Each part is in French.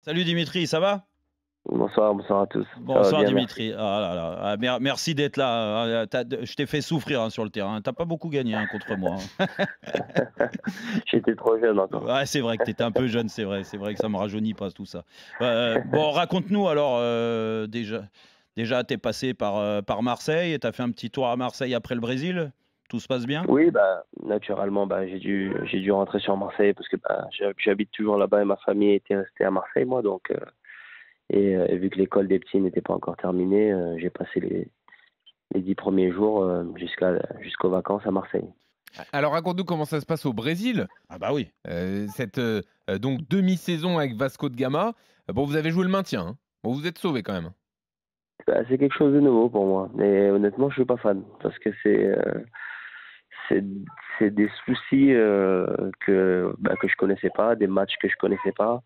Salut Dimitri, ça va? Bonsoir, bonsoir à tous. Ça va Bonsoir bien, merci. Dimitri. Ah là là, merci d'être là. Je t'ai fait souffrir hein, sur le terrain. T'as pas beaucoup gagné hein, contre moi, hein. J'étais trop jeune encore. Ouais, c'est vrai que tu étais un peu jeune, c'est vrai. C'est vrai que ça me rajeunit pas tout ça. Bon, raconte-nous alors déjà. Déjà, t'es passé par Marseille et t'as fait un petit tour à Marseille après le Brésil. Tout se passe bien? Oui, bah, naturellement, bah, j'ai dû rentrer sur Marseille parce que bah, j'habite toujours là-bas et ma famille était restée à Marseille, moi. Donc, et vu que l'école des petits n'était pas encore terminée, j'ai passé les 10 premiers jours jusqu'aux vacances à Marseille. Alors raconte-nous comment ça se passe au Brésil, Ah bah oui. cette donc demi-saison avec Vasco de Gama. Bon, vous avez joué le maintien, hein. Bon, vous êtes sauvés quand même. Bah, c'est quelque chose de nouveau pour moi. Mais honnêtement, je suis pas fan parce que c'est, c'est des soucis que je connaissais pas, des matchs que je connaissais pas.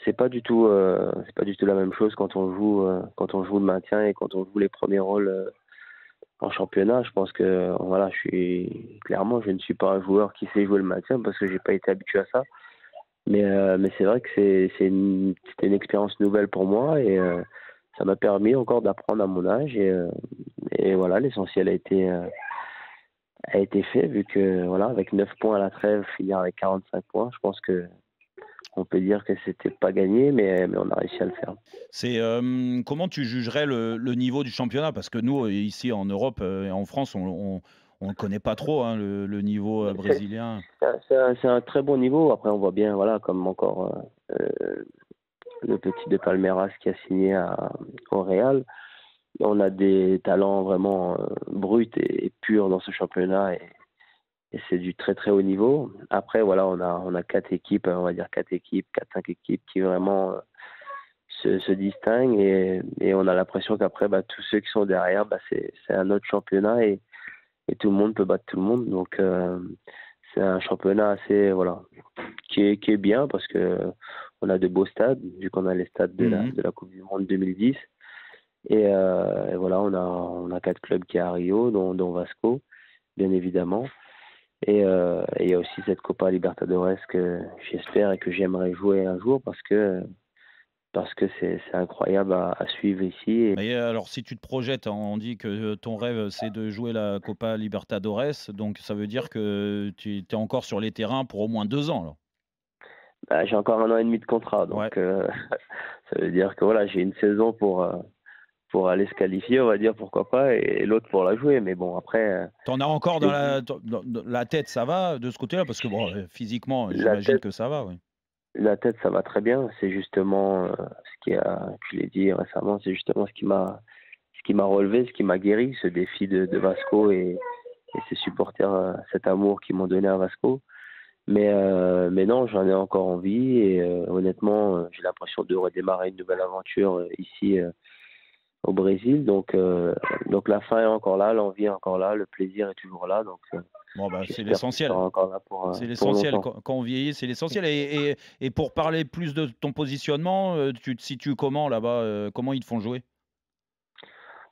C'est pas du tout la même chose quand on joue le maintien et quand on joue les premiers rôles en championnat. Je pense que voilà, je ne suis pas un joueur qui sait jouer le maintien parce que j'ai pas été habitué à ça. Mais c'est vrai que c'était une expérience nouvelle pour moi et ça m'a permis encore d'apprendre à mon âge et voilà, l'essentiel a été fait vu que voilà, avec 9 points à la trêve, finir avec 45 points, je pense que on peut dire que c'était pas gagné, mais on a réussi à le faire. Comment tu jugerais le niveau du championnat? Parce que nous, ici en Europe et en France, on ne connaît pas trop hein, le niveau C'est brésilien. c'est un très bon niveau. Après, on voit bien, voilà, comme encore le petit de Palmeiras qui a signé au Real. On a des talents vraiment bruts et purs dans ce championnat et c'est du très très haut niveau. Après, voilà, on a quatre équipes, on va dire quatre équipes, quatre, cinq équipes qui vraiment se distinguent et on a l'impression qu'après, bah, tous ceux qui sont derrière, bah, c'est un autre championnat et tout le monde peut battre tout le monde. Donc, c'est un championnat assez, voilà, qui est bien parce que on a de beaux stades, vu qu'on a les stades de la, Mhm. de la Coupe du Monde 2010. Et voilà, on a quatre clubs qui est à Rio, dont Vasco, bien évidemment. Et il y a aussi cette Copa Libertadores que j'espère et que j'aimerais jouer un jour parce que c'est incroyable à suivre ici. Et alors, si tu te projettes, hein, on dit que ton rêve, c'est de jouer la Copa Libertadores, donc ça veut dire que tu es encore sur les terrains pour au moins 2 ans, alors. Bah, j'ai encore 1 an et demi de contrat, Ouais. donc ça veut dire que voilà, j'ai une saison pour aller se qualifier, on va dire, pourquoi pas, et l'autre pour la jouer. Mais bon, après, T'en as encore je l'ai dit, dans la tête, ça va de ce côté-là? Parce que bon, physiquement, la j'imagine tête, que ça va, oui. la tête, ça va très bien. C'est justement je l'ai dit récemment, c'est justement ce qui m'a relevé, ce qui m'a guéri, ce défi de Vasco et ses supporters, cet amour qu'ils m'ont donné à Vasco. Mais non, j'en ai encore envie et honnêtement, j'ai l'impression de redémarrer une nouvelle aventure ici au Brésil. Donc la fin est encore là, l'envie est encore là, le plaisir est toujours là. Donc Bon, bah, c'est j'espère qu'il sera l'essentiel. encore là pour, C'est pour l'essentiel. longtemps. Quand on vieillit, c'est l'essentiel. Et pour parler plus de ton positionnement, tu te situes comment là-bas? Comment ils te font jouer?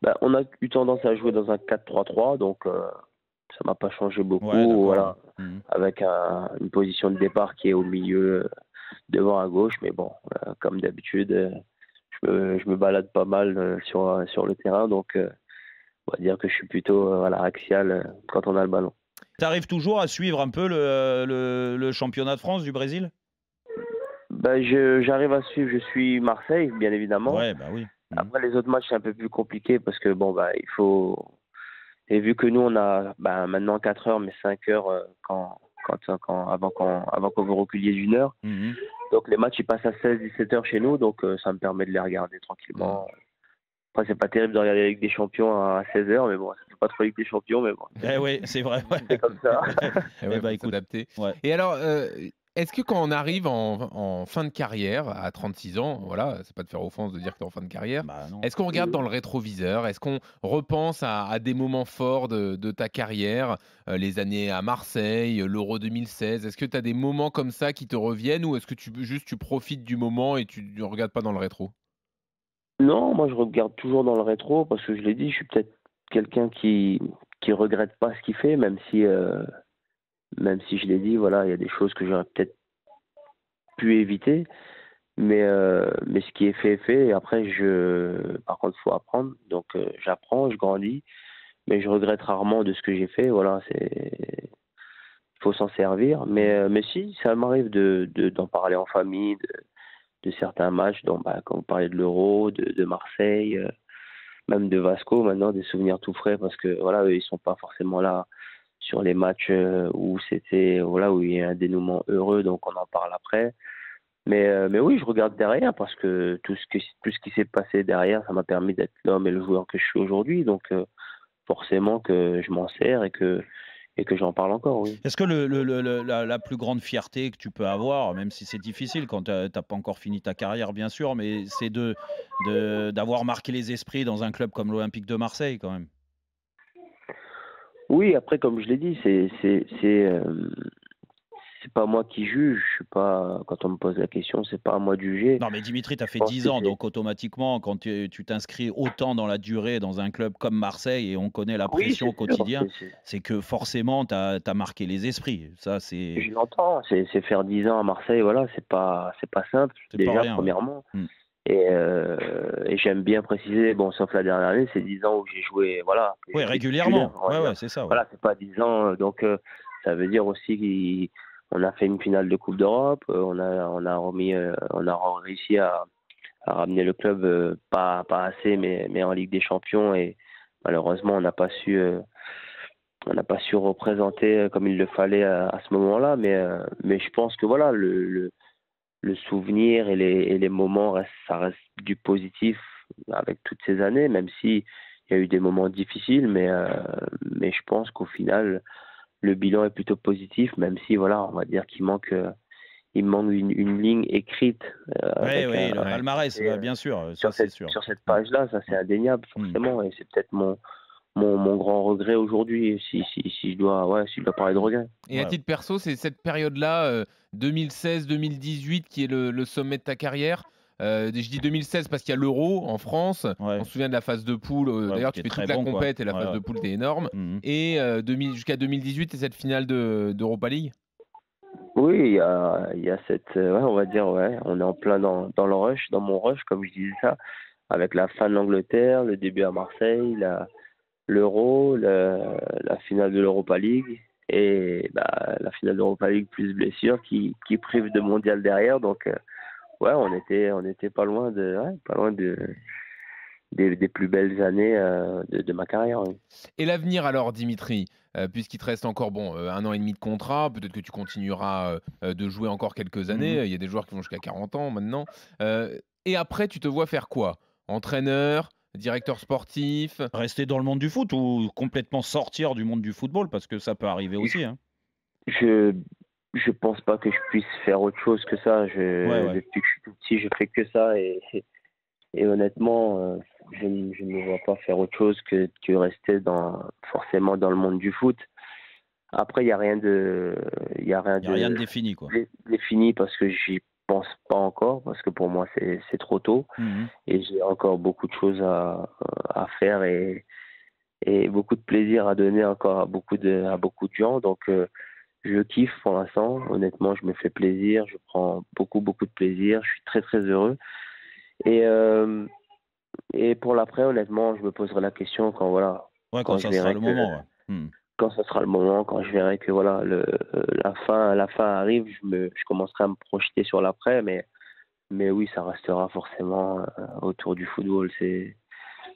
Bah, on a eu tendance à jouer dans un 4-3-3, donc ça m'a pas changé Ouais, beaucoup. d'accord, ouais. Voilà, Mmh. avec une position de départ qui est au milieu, devant à gauche. Mais bon, comme d'habitude, je me balade pas mal sur le terrain, donc on va dire que je suis plutôt voilà, axial quand on a le ballon. Tu arrives toujours à suivre un peu le championnat de France du Brésil? Bah, j'arrive à suivre, je suis Marseille, bien évidemment. Ouais, bah, oui. Mmh. Après, les autres matchs, c'est un peu plus compliqué parce que, bon, bah, il faut. Et vu que nous, on a bah, maintenant 4 heures, mais 5 heures avant que vous reculiez d'une heure. Mmh. Donc, les matchs, ils passent à 16-17 heures chez nous, donc ça me permet de les regarder Mmh. tranquillement. Après, c'est pas terrible de regarder la Ligue des Champions à 16 heures, mais bon, ça fait pas trop Ligue des Champions, mais bon, Eh oui, c'est vrai, ouais. c'est comme ça. Et Eh ouais, bah, faut écoute, s'adapter. ouais. Et alors, est-ce que quand on arrive en fin de carrière, à 36 ans, voilà, c'est pas de faire offense de dire que tu es en fin de carrière, Bah, non. est-ce qu'on regarde dans le rétroviseur? Est-ce qu'on repense à des moments forts de ta carrière, les années à Marseille, l'Euro 2016? Est-ce que tu as des moments comme ça qui te reviennent ou est-ce que tu profites du moment et tu ne regardes pas dans le rétro? Non, moi je regarde toujours dans le rétro parce que je l'ai dit, je suis peut-être quelqu'un qui regrette pas ce qu'il fait, même si je l'ai dit, voilà, il y a des choses que j'aurais peut-être pu éviter. Mais ce qui est fait est fait. Et après, par contre, faut apprendre. Donc, j'apprends, je grandis, mais je regrette rarement de ce que j'ai fait. Voilà, il faut s'en servir. Mais si, ça m'arrive d'en parler en famille, de certains matchs, dont, quand vous parlez de l'Euro, de Marseille, même de Vasco, maintenant, des souvenirs tout frais, parce que voilà, eux, ils sont pas forcément là sur les matchs où voilà, où il y a un dénouement heureux, donc on en parle après. Mais oui, je regarde derrière parce que tout ce qui s'est passé derrière, ça m'a permis d'être l'homme et le joueur que je suis aujourd'hui. Donc forcément que je m'en sers et que j'en parle encore, oui. Est-ce que la plus grande fierté que tu peux avoir, même si c'est difficile quand tu n'as pas encore fini ta carrière, bien sûr, mais c'est d'avoir marqué les esprits dans un club comme l'Olympique de Marseille, quand même? Oui, après, comme je l'ai dit, c'est pas moi qui juge. Je suis pas, quand on me pose la question, c'est pas à moi de juger. Non, mais Dimitri, tu as Je fait pense 10 que ans, c'est. donc automatiquement, quand tu t'inscris autant dans la durée dans un club comme Marseille et on connaît la Oui, pression c'est au sûr. quotidien, c'est que forcément, tu as marqué les esprits. Ça, Je l'entends. C'est faire 10 ans à Marseille, voilà, c'est pas simple, c'est pas déjà, rien. Ouais. premièrement. Mm. Et j'aime bien préciser, bon, sauf la dernière année, c'est 10 ans où j'ai joué, voilà, que Ouais, j'étais titulaire, régulièrement. on va Ouais, dire. ouais, c'est ça. Ouais. Voilà, c'est pas 10 ans, donc ça veut dire aussi qu'on a fait une finale de Coupe d'Europe, on a réussi à ramener le club, pas assez, mais en Ligue des Champions, et malheureusement, on n'a pas su représenter comme il le fallait à ce moment-là, mais je pense que voilà, le souvenir et les moments, ça reste du positif avec toutes ces années, même si il y a eu des moments difficiles, mais je pense qu'au final, le bilan est plutôt positif, même si voilà, on va dire il manque une ligne écrite Ouais, avec ouais, le Ouais. palmarès, bah, bien sûr, ça sur c'est cette sûr. sur cette Mm. page-là, ça c'est indéniable Mm. forcément, et c'est peut-être mon grand regret aujourd'hui, si je dois parler de regret. Et à Ouais. titre perso, c'est cette période-là, 2016-2018 qui est le sommet de ta carrière? Je dis 2016 parce qu'il y a l'Euro en France. On Ouais. se souvient de la phase de poule, Ouais, où d'ailleurs tu tu es fais très toute la bon, quoi. compète et la Ouais, phase ouais. de poule, tu énorme. Mmh. Et 2000 jusqu'à 2018 et cette finale d'Europa League? Oui, il y a cette, ouais, on va dire, ouais, on est en plein dans le rush, dans mon rush, comme je disais ça, avec la fin de l'Angleterre, le début à Marseille, l'Euro, la finale de l'Europa League, et la finale de l'Europa League plus blessure qui prive de mondial derrière. Donc, ouais, on était pas loin des plus belles années de ma carrière, oui. Et l'avenir alors, Dimitri? Puisqu'il te reste encore, bon, 1 an et demi de contrat, peut-être que tu continueras, de jouer encore quelques Mmh. années. Il y a des joueurs qui vont jusqu'à 40 ans maintenant. Et après, tu te vois faire quoi? Entraîneur? Directeur sportif? Rester dans le monde du foot ou complètement sortir du monde du football? Parce que ça peut arriver aussi, hein. Je je pense pas que je puisse faire autre chose que ça. Ouais, ouais. Depuis que je suis tout petit, je fais que ça, et honnêtement, je ne me vois pas faire autre chose que rester forcément dans le monde du foot. Après, il y a rien Il y a rien de de défini, quoi. défini parce que j'y pense pas encore, parce que pour moi c'est trop tôt, Mmh. et j'ai encore beaucoup de choses à faire, et beaucoup de plaisir à donner encore à beaucoup de gens. Donc je kiffe pour l'instant. Honnêtement, je me fais plaisir. Je prends beaucoup, beaucoup de plaisir. Je suis très, très heureux. Et, euh, et pour l'après, honnêtement, je me poserai la question quand, voilà, Ouais, quand quand je ça sera verrai le que, moment, ouais. Mmh. quand ce sera le moment, quand je verrai que, voilà, la fin arrive, je commencerai à me projeter sur l'après. Mais oui, ça restera forcément autour du football.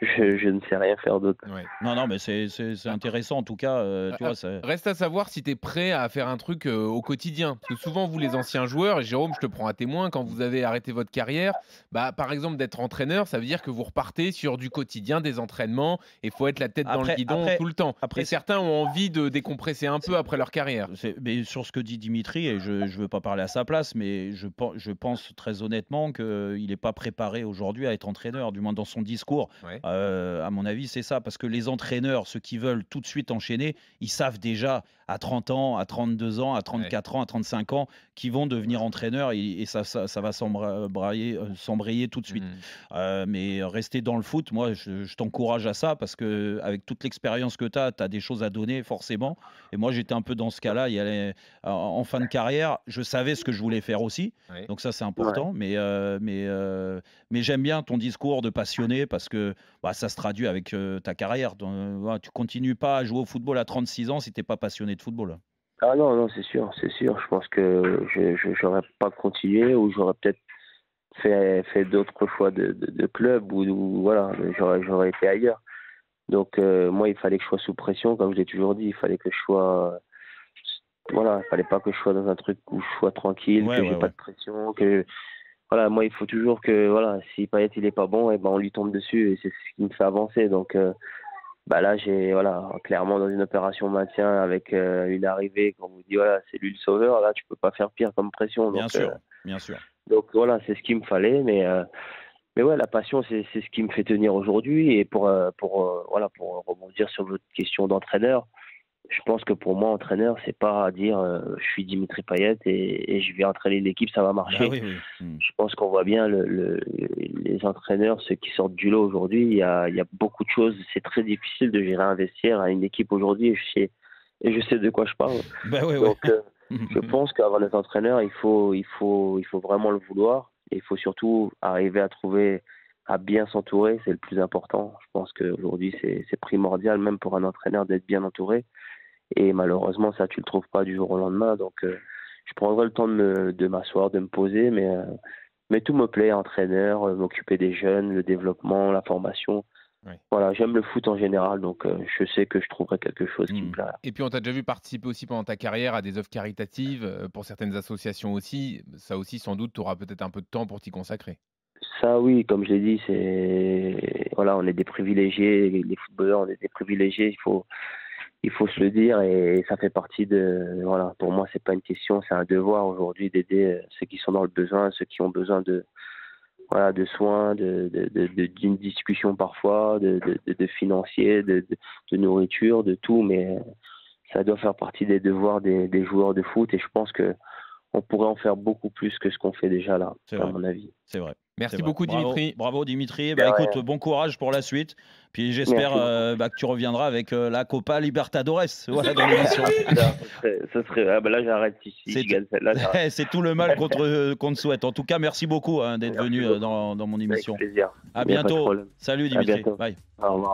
Je ne sais rien faire d'autre. Ouais. Non, non, mais c'est intéressant en tout cas, tu vois? C'est Reste à savoir si tu es prêt à faire un truc, au quotidien. Parce que souvent, vous les anciens joueurs, et Jérôme, je te prends à témoin, quand vous avez arrêté votre carrière, bah, par exemple, d'être entraîneur, ça veut dire que vous repartez sur du quotidien, des entraînements, et faut être la tête dans le après guidon après tout le temps. après Et certains ont envie de décompresser un peu après leur carrière. mais sur ce que dit Dimitri, et je ne veux pas parler à sa place, mais je pense très honnêtement qu'il n'est pas préparé aujourd'hui à être entraîneur, du moins dans son discours. Ouais. À mon avis, c'est ça. Parce que les entraîneurs, ceux qui veulent tout de suite enchaîner, ils savent déjà à 30 ans, à 32 ans, à Ouais. 34 ans, à 35 ans, qu'ils vont devenir entraîneurs et ça va s'embrayer tout de suite. Mais rester dans le foot, moi, je t'encourage à ça parce que avec toute l'expérience que tu as des choses à donner forcément. Et moi, j'étais un peu dans ce cas-là. En fin de carrière, je savais ce que je voulais faire aussi. Ouais. Donc ça, c'est Ouais. important. Mais j'aime bien ton discours de passionné parce que ça se traduit avec ta carrière. Voilà, tu continues pas à jouer au football à 36 ans si tu n'es pas passionné de football. Ah non, non, c'est sûr, c'est sûr. Je pense que j'aurais pas continué ou j'aurais peut-être fait d'autres choix de club ou voilà, j'aurais été ailleurs. Donc moi, il fallait que je sois sous pression, comme je l'ai toujours dit. Il fallait que je sois, voilà, il fallait pas que je sois dans un truc où je sois tranquille, Ouais, que ouais, j'ai pas ouais. de pression, que voilà, moi, il faut toujours que voilà, si Payet il est pas bon, et ben on lui tombe dessus et c'est ce qui me fait avancer. Donc là, j'ai voilà, clairement dans une opération maintien avec une arrivée, quand on vous dit voilà, c'est lui le sauveur, là, tu peux pas faire pire comme pression. Bien sûr, bien sûr. Donc voilà, c'est ce qu'il me fallait, mais ouais, la passion, c'est ce qui me fait tenir aujourd'hui. Et voilà, pour rebondir sur votre question d'entraîneur, je pense que pour moi, entraîneur, c'est pas à dire je suis Dimitri Payet et je vais entraîner l'équipe, ça va Bah marcher. oui, oui. Je pense qu'on voit bien les entraîneurs, ceux qui sortent du lot aujourd'hui, il y a beaucoup de choses. C'est très difficile de gérer un vestiaire à une équipe aujourd'hui et je sais de quoi je parle. Bah oui, oui. Donc, je pense qu'avant d'être entraîneur, il faut vraiment le vouloir. Et il faut surtout arriver à bien s'entourer, c'est le plus important. Je pense qu'aujourd'hui, c'est primordial, même pour un entraîneur, d'être bien entouré. Et malheureusement, ça, tu le trouves pas du jour au lendemain. Donc, je prendrai le temps de m'asseoir, de me poser, mais tout me plaît, entraîneur, m'occuper des jeunes, le développement, la formation. Ouais. Voilà, j'aime le foot en général, donc je sais que je trouverai quelque chose qui me plaira. Et puis, on t'a déjà vu participer aussi pendant ta carrière à des œuvres caritatives, pour certaines associations aussi. Ça aussi, sans doute, tu auras peut-être un peu de temps pour t'y consacrer. Ça, oui, comme je l'ai dit, voilà, on est des privilégiés, les footballeurs, on est des privilégiés, il faut se le dire, et ça fait partie voilà, pour moi, c'est pas une question, c'est un devoir aujourd'hui d'aider ceux qui sont dans le besoin, ceux qui ont besoin voilà, de soins, d'une discussion parfois, de financiers, de nourriture, de tout, mais ça doit faire partie des devoirs des joueurs de foot, et je pense que on pourrait en faire beaucoup plus que ce qu'on fait déjà là, C'est à vrai, mon avis. c'est vrai. Merci C'est vrai. beaucoup, Bravo, Dimitri. bravo Dimitri. De Écoute, rien. bon courage pour la suite. Puis j'espère Merci beaucoup. que tu reviendras avec la Copa Libertadores, voilà, dans l'émission. Là, j'arrête si C'est je gagne celle-là, j'arrête. c'est tout le mal qu'on te souhaite. En tout cas, merci beaucoup d'être Merci venu beaucoup. dans mon Avec émission. plaisir. À Il n'y a pas de bientôt. problème. Salut À Dimitri. bientôt. Bye. Au revoir.